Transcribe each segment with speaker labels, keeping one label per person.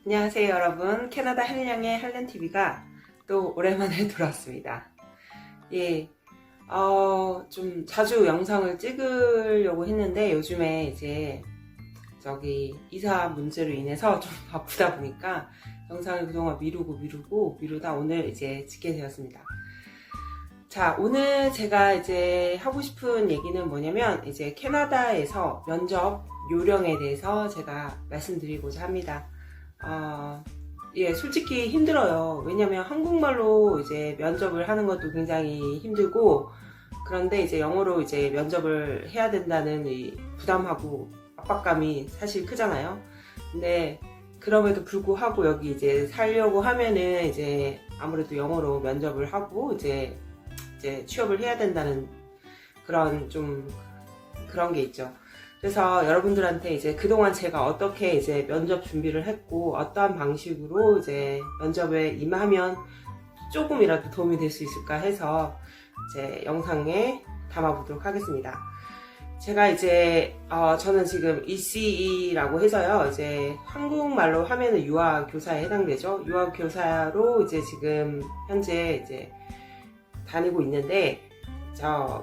Speaker 1: 안녕하세요 여러분. 캐나다 헬렌양의 헬렌TV가 또 오랜만에 돌아왔습니다. 예, 좀 자주 영상을 찍으려고 했는데 요즘에 이제 이사 문제로 인해서 좀 바쁘다 보니까 영상을 그동안 미루다 오늘 이제 찍게 되었습니다. 자, 오늘 제가 이제 하고 싶은 얘기는 뭐냐면 이제 캐나다에서 면접 요령에 대해서 제가 말씀드리고자 합니다. 예, 솔직히 힘들어요. 왜냐면 한국말로 이제 면접을 하는 것도 굉장히 힘들고, 그런데 이제 영어로 이제 면접을 해야 된다는 이 부담하고 압박감이 사실 크잖아요. 근데 그럼에도 불구하고 여기 이제 살려고 하면은 이제 아무래도 영어로 면접을 하고 이제 취업을 해야 된다는 그런 그런 게 있죠. 그래서 여러분들한테 이제 그동안 제가 어떻게 이제 면접 준비를 했고 어떠한 방식으로 이제 면접에 임하면 조금이라도 도움이 될 수 있을까 해서 이제 영상에 담아보도록 하겠습니다. 제가 이제 저는 지금 ECE라고 해서요, 이제 한국말로 하면은 유아교사에 해당되죠. 유아교사로 이제 지금 현재 이제 다니고 있는데,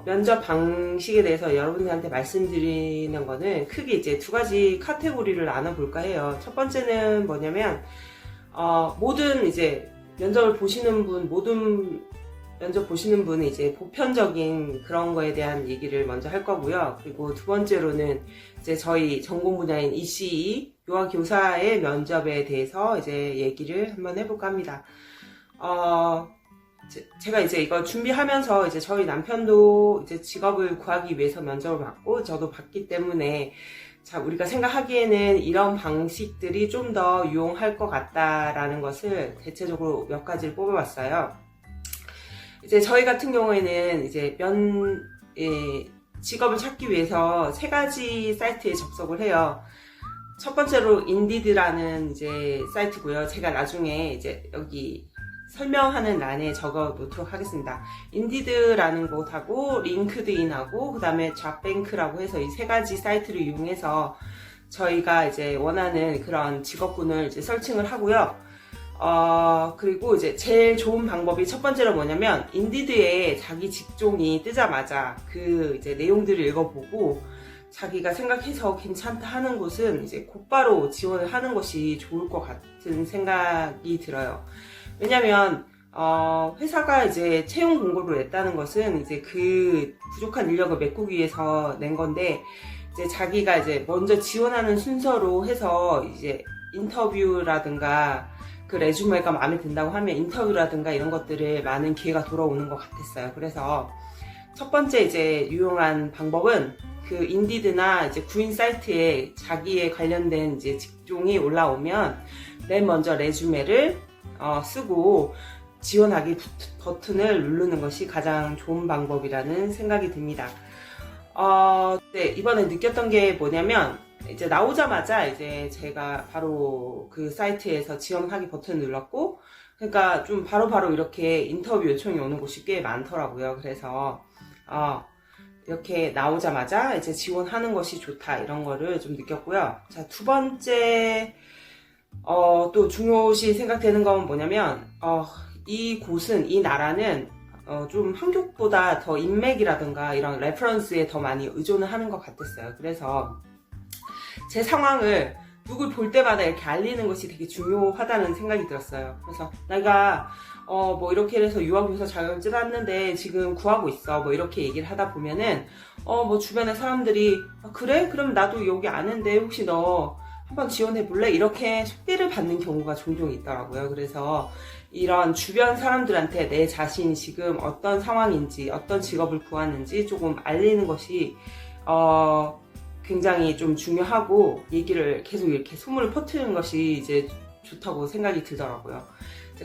Speaker 1: 면접 방식에 대해서 여러분들한테 말씀드리는 거는 크게 이제 두 가지 카테고리를 나눠볼까 해요. 첫 번째는 뭐냐면, 모든 이제 면접 보시는 분은 이제 보편적인 그런 거에 대한 얘기를 먼저 할 거고요. 그리고 두 번째로는 이제 저희 전공 분야인 ECE, 유아교사의 면접에 대해서 이제 얘기를 한번 해볼까 합니다. 제가 이제 이거 준비하면서 이제 저희 남편도 이제 직업을 구하기 위해서 면접을 받고 저도 받기 때문에 우리가 생각하기에는 이런 방식들이 좀 더 유용할 것 같다라는 것을 대체적으로 몇 가지를 뽑아봤어요. 이제 저희 같은 경우에는 이제 직업을 찾기 위해서 세 가지 사이트에 접속을 해요. 첫 번째로 인디드라는 이제 사이트고요. 제가 나중에 이제 여기 설명하는 란에 적어 놓도록 하겠습니다. 인디드라는 곳하고 링크드인하고 그 다음에 잡뱅크라고 해서 이 세 가지 사이트를 이용해서 저희가 이제 원하는 그런 직업군을 이제 설칭을 하고요. 그리고 이제 제일 좋은 방법이 첫 번째로 뭐냐면 인디드에 자기 직종이 뜨자마자 그 이제 내용들을 읽어보고 자기가 생각해서 괜찮다 하는 곳은 이제 곧바로 지원을 하는 것이 좋을 것 같은 생각이 들어요. 왜냐면 회사가 이제 채용 공고를 냈다는 것은 이제 그 부족한 인력을 메꾸기 위해서 낸 건데, 이제 자기가 이제 먼저 지원하는 순서로 해서 이제 인터뷰라든가 그 레주메가 마음에 든다고 하면 인터뷰라든가 이런 것들을 많은 기회가 돌아오는 것 같았어요. 그래서 첫 번째 이제 유용한 방법은 그 인디드나 이제 구인 사이트에 자기에 관련된 이제 직종이 올라오면 맨 먼저 레주메를 쓰고 지원하기 버튼을 누르는 것이 가장 좋은 방법이라는 생각이 듭니다. 네, 이번에 느꼈던 게 뭐냐면 이제 나오자마자 이제 제가 바로 그 사이트에서 지원하기 버튼을 눌렀고, 그러니까 좀 바로바로 이렇게 인터뷰 요청이 오는 곳이 꽤 많더라고요. 그래서 이렇게 나오자마자 이제 지원하는 것이 좋다, 이런 거를 좀 느꼈고요. 자, 두 번째 또 중요시 생각되는 건 뭐냐면, 이 나라는 좀 한국보다 더 인맥이라든가 이런 레퍼런스에 더 많이 의존을 하는 것 같았어요. 그래서 제 상황을 누굴 볼 때마다 이렇게 알리는 것이 되게 중요하다는 생각이 들었어요. 그래서 내가 뭐 이렇게 해서 유학교사 자격을 땄는데 지금 구하고 있어, 뭐 이렇게 얘기를 하다 보면은 뭐 주변에 사람들이 그래? 그럼 나도 여기 아는데 혹시 너 한번 지원해 볼래? 이렇게 소개를 받는 경우가 종종 있더라고요. 그래서 이런 주변 사람들한테 내 자신이 지금 어떤 상황인지, 어떤 직업을 구하는지 조금 알리는 것이 굉장히 좀 중요하고, 얘기를 계속 이렇게 소문을 퍼뜨리는 것이 이제 좋다고 생각이 들더라고요.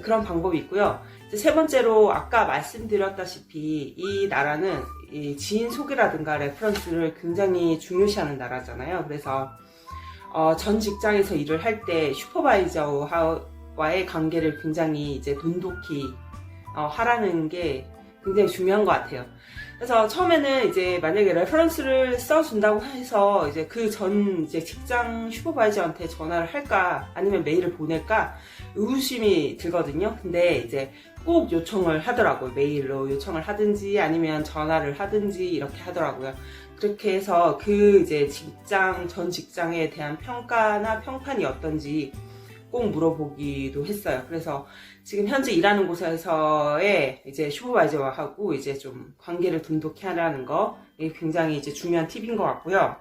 Speaker 1: 그런 방법이 있고요. 이제 세 번째로 아까 말씀드렸다시피 이 나라는 이 지인 소개라든가 레퍼런스를 굉장히 중요시하는 나라잖아요. 그래서 전 직장에서 일을 할 때 슈퍼바이저와의 관계를 굉장히 이제 돈독히 하라는 게 굉장히 중요한 것 같아요. 그래서 처음에는 이제 만약에 레퍼런스를 써준다고 해서 이제 그 전 이제 직장 슈퍼바이저한테 전화를 할까 아니면 메일을 보낼까 의구심이 들거든요. 근데 이제 꼭 요청을 하더라고요. 메일로 요청을 하든지 아니면 전화를 하든지 이렇게 하더라고요. 그렇게 해서 그 이제 전 직장에 대한 평가나 평판이 어떤지 꼭 물어보기도 했어요. 그래서 지금 현재 일하는 곳에서의 이제 슈퍼바이저하고 이제 좀 관계를 돈독히 하라는 거, 이게 굉장히 이제 중요한 팁인 것 같고요.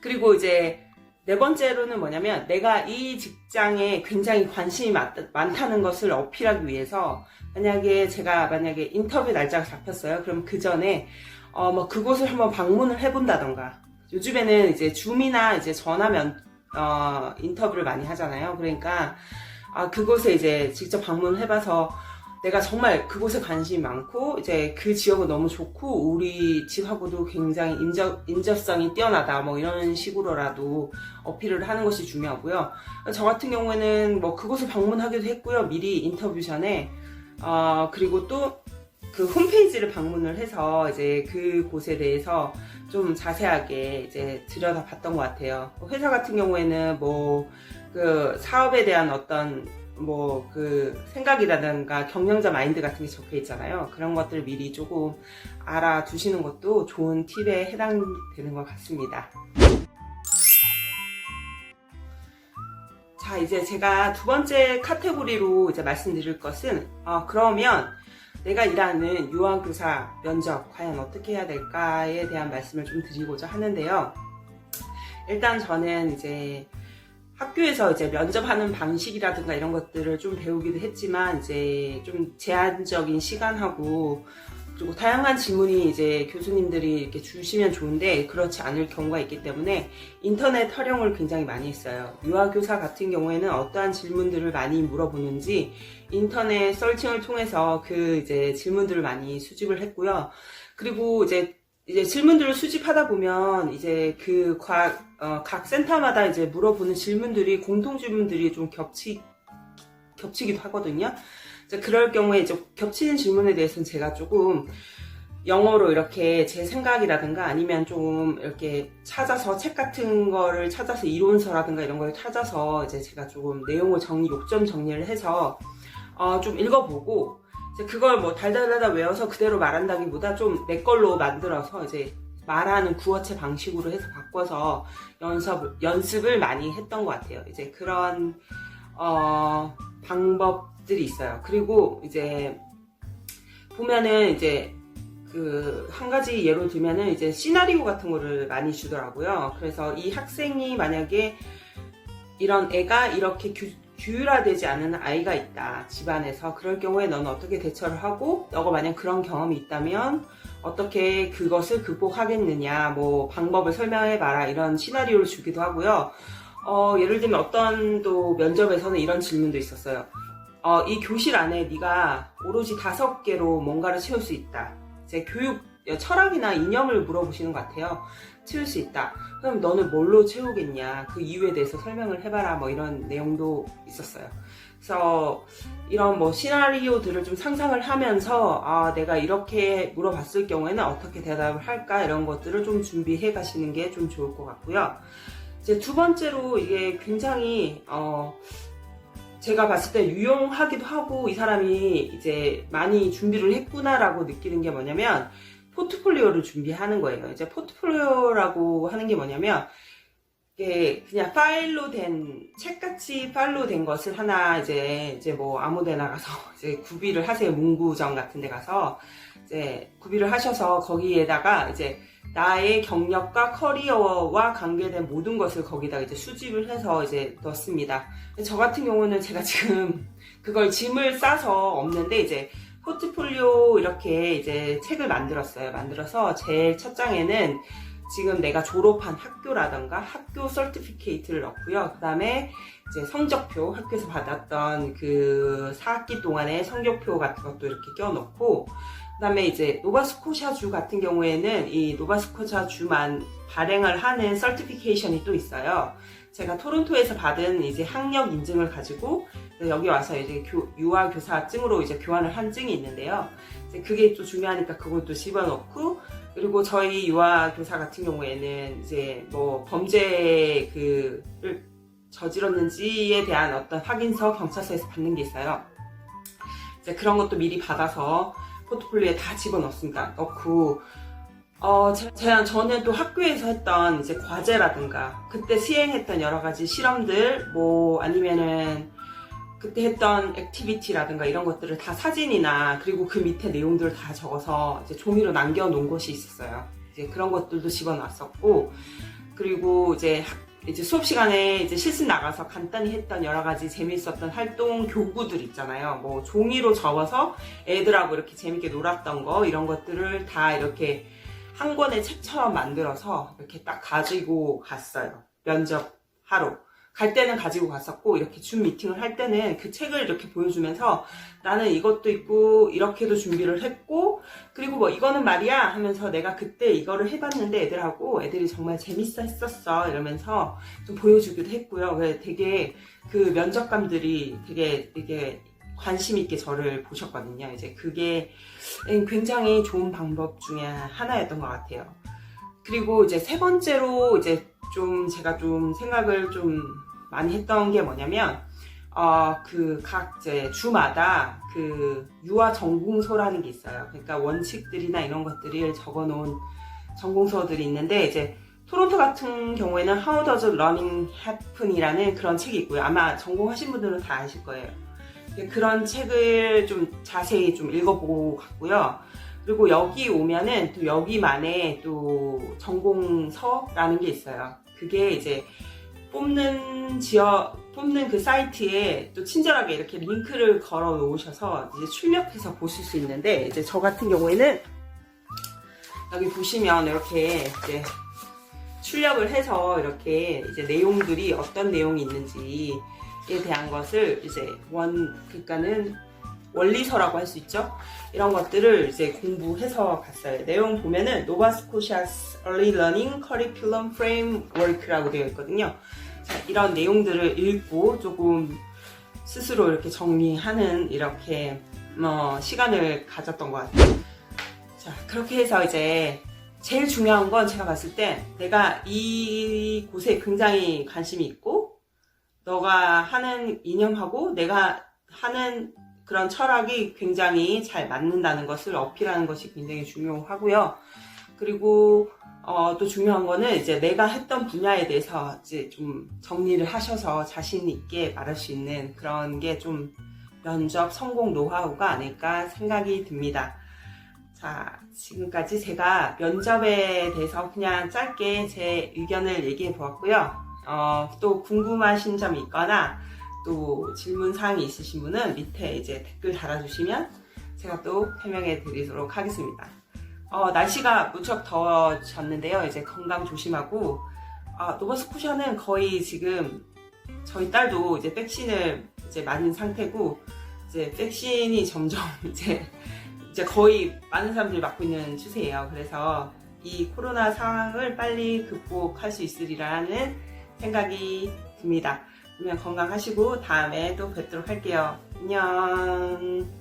Speaker 1: 그리고 이제 네 번째로는 뭐냐면 내가 이 직장에 굉장히 관심이 많다는 것을 어필하기 위해서 제가 만약에 인터뷰 날짜가 잡혔어요. 그럼 그 전에 뭐 그곳을 한번 방문을 해본다던가, 요즘에는 이제 줌이나 이제 전화면 인터뷰를 많이 하잖아요. 그러니까 그곳에 이제 직접 방문을 해봐서 내가 정말 그곳에 관심이 많고 이제 그 지역은 너무 좋고 우리 집하고도 굉장히 인접성이 뛰어나다 뭐 이런 식으로라도 어필을 하는 것이 중요하고요. 저 같은 경우에는 뭐 그곳을 방문하기도 했고요. 미리 인터뷰 전에 그리고 또 그 홈페이지를 방문을 해서 이제 그 곳에 대해서 좀 자세하게 이제 들여다봤던 것 같아요. 회사 같은 경우에는 뭐 그 사업에 대한 어떤 뭐 그 생각이라든가 경영자 마인드 같은 게 적혀 있잖아요. 그런 것들을 미리 조금 알아두시는 것도 좋은 팁에 해당되는 것 같습니다. 자, 이제 제가 두 번째 카테고리로 이제 말씀드릴 것은 그러면 내가 일하는 유아교사 면접 과연 어떻게 해야 될까에 대한 말씀을 좀 드리고자 하는데요. 일단 저는 이제 학교에서 이제 면접하는 방식이라든가 이런 것들을 좀 배우기도 했지만 이제 좀 제한적인 시간하고 그리고 다양한 질문이 이제 교수님들이 이렇게 주시면 좋은데 그렇지 않을 경우가 있기 때문에 인터넷 활용을 굉장히 많이 했어요. 유아교사 같은 경우에는 어떠한 질문들을 많이 물어보는지 인터넷 서칭을 통해서 그 이제 질문들을 많이 수집을 했고요. 그리고 이제 질문들을 수집하다 보면 이제 그 각 센터마다 이제 물어보는 질문들이 공통 질문들이 좀 겹치기도 하거든요. 그럴 경우에 이제 겹치는 질문에 대해서는 제가 조금 영어로 이렇게 제 생각이라든가 아니면 좀 이렇게 찾아서 책 같은 거를 찾아서 이론서라든가 이런 걸 찾아서 이제 제가 조금 내용을 요점 정리를 해서 좀 읽어보고 이제 그걸 뭐 달달달달 외워서 그대로 말한다기보다 좀 내 걸로 만들어서 이제 말하는 구어체 방식으로 해서 바꿔서 연습을 많이 했던 것 같아요. 이제 그런 방법들이 있어요. 그리고 이제 보면은 이제 그 한 가지 예로 들면은 이제 시나리오 같은 거를 많이 주더라고요. 그래서 이 학생이 만약에 이런 애가 이렇게 규율화되지 않은 아이가 있다 집안에서, 그럴 경우에 너는 어떻게 대처를 하고 너가 만약 그런 경험이 있다면 어떻게 그것을 극복하겠느냐, 뭐 방법을 설명해봐라, 이런 시나리오를 주기도 하고요. 예를 들면 어떤 또 면접에서는 이런 질문도 있었어요. 이 교실 안에 네가 오로지 5개로 뭔가를 채울 수 있다. 제 교육 철학이나 이념을 물어보시는 것 같아요. 채울 수 있다. 그럼 너는 뭘로 채우겠냐? 그 이유에 대해서 설명을 해봐라. 뭐 이런 내용도 있었어요. 그래서 이런 뭐 시나리오들을 좀 상상을 하면서 내가 이렇게 물어봤을 경우에는 어떻게 대답을 할까? 이런 것들을 좀 준비해 가시는 게 좀 좋을 것 같고요. 이제 두 번째로 이게 굉장히 제가 봤을 때 유용하기도 하고 이 사람이 이제 많이 준비를 했구나라고 느끼는 게 뭐냐면 포트폴리오를 준비하는 거예요. 이제 포트폴리오라고 하는 게 뭐냐면 이게 그냥 파일로 된 책같이 파일로 된 것을 하나 이제 뭐 아무데나 가서 이제 구비를 하세요. 문구점 같은 데 가서 이제 구비를 하셔서 거기에다가 이제 나의 경력과 커리어와 관계된 모든 것을 거기다 이제 수집을 해서 이제 넣습니다. 저 같은 경우는 제가 지금 그걸 짐을 싸서 없는데 이제 포트폴리오 이렇게 이제 책을 만들어서 제일 첫 장에는 지금 내가 졸업한 학교라던가 학교 서티피케이트를 넣고요. 그 다음에 이제 성적표, 학교에서 받았던 그 4학기 동안의 성적표 같은 것도 이렇게 껴넣고, 그 다음에 이제 노바스코샤주 같은 경우에는 이 노바스코샤주만 발행을 하는 서티피케이션이 또 있어요. 제가 토론토에서 받은 이제 학력 인증을 가지고 여기 와서 이제 유아교사증으로 이제 교환을 한 증이 있는데요. 이제 그게 또 중요하니까 그것도 집어넣고, 그리고 저희 유아 교사 같은 경우에는 이제 뭐 범죄 그를 저질렀는지에 대한 어떤 확인서 경찰서에서 받는 게 있어요. 이제 그런 것도 미리 받아서 포트폴리오에 다 집어넣습니다. 넣고, 저는 또 학교에서 했던 이제 과제라든가, 그때 시행했던 여러 가지 실험들, 뭐, 아니면은, 그때 했던 액티비티라든가 이런 것들을 다 사진이나, 그리고 그 밑에 내용들을 다 적어서 이제 종이로 남겨놓은 것이 있었어요. 이제 그런 것들도 집어놨었고, 그리고 이제 수업 시간에 이제 실습 나가서 간단히 했던 여러 가지 재미있었던 활동 교구들 있잖아요. 뭐, 종이로 적어서 애들하고 이렇게 재밌게 놀았던 거, 이런 것들을 다 이렇게 한 권의 책처럼 만들어서 이렇게 딱 가지고 갔어요. 면접하러. 갈 때는 가지고 갔었고, 이렇게 줌 미팅을 할 때는 그 책을 이렇게 보여주면서 나는 이것도 있고, 이렇게도 준비를 했고, 그리고 뭐 이거는 말이야 하면서 내가 그때 이거를 해봤는데 애들하고 애들이 정말 재밌어 했었어 이러면서 좀 보여주기도 했고요. 그래서 되게 그 면접관들이 되게 관심 있게 저를 보셨거든요. 이제 그게 굉장히 좋은 방법 중에 하나였던 것 같아요. 그리고 이제 세 번째로 이제 좀 제가 좀 생각을 좀 많이 했던 게 뭐냐면, 그 각 이제 주마다 그 유아 전공서라는 게 있어요. 그러니까 원칙들이나 이런 것들을 적어 놓은 전공서들이 있는데, 이제 토론토 같은 경우에는 How Does Learning Happen이라는 그런 책이 있고요. 아마 전공하신 분들은 다 아실 거예요. 그런 책을 좀 자세히 좀 읽어보고 갔고요. 그리고 여기 오면은 또 여기만의 또 전공서라는 게 있어요. 그게 이제 뽑는 그 사이트에 또 친절하게 이렇게 링크를 걸어 놓으셔서 이제 출력해서 보실 수 있는데, 이제 저 같은 경우에는 여기 보시면 이렇게 이제 출력을 해서 이렇게 이제 내용들이 어떤 내용이 있는지에 대한 것을 이제 그러니까는 원리서라고 할 수 있죠. 이런 것들을 이제 공부해서 갔어요. 내용 보면은 Nova Scotia's Early Learning Curriculum Framework라고 되어 있거든요. 자, 이런 내용들을 읽고 조금 스스로 이렇게 정리하는 이렇게 시간을 가졌던 것 같아요. 자, 그렇게 해서 이제 제일 중요한 건 제가 봤을 때 내가 이 곳에 굉장히 관심이 있고, 너가 하는 이념하고 내가 하는 그런 철학이 굉장히 잘 맞는다는 것을 어필하는 것이 굉장히 중요하고요. 그리고 또 중요한 거는 이제 내가 했던 분야에 대해서 이제 좀 정리를 하셔서 자신 있게 말할 수 있는 그런 게 좀 면접 성공 노하우가 아닐까 생각이 듭니다. 자, 지금까지 제가 면접에 대해서 그냥 짧게 제 의견을 얘기해 보았고요. 또 궁금하신 점이 있거나 또 질문사항이 있으신 분은 밑에 이제 댓글 달아주시면 제가 또 설명해 드리도록 하겠습니다. 날씨가 무척 더워졌는데요. 이제 건강 조심하고, 노바스코샤는 거의 지금 저희 딸도 이제 백신을 이제 맞은 상태고, 이제 백신이 점점 이제 거의 많은 사람들이 맞고 있는 추세예요. 그래서 이 코로나 상황을 빨리 극복할 수 있으리라는 생각이 듭니다. 그러면 건강하시고 다음에 또 뵙도록 할게요. 안녕.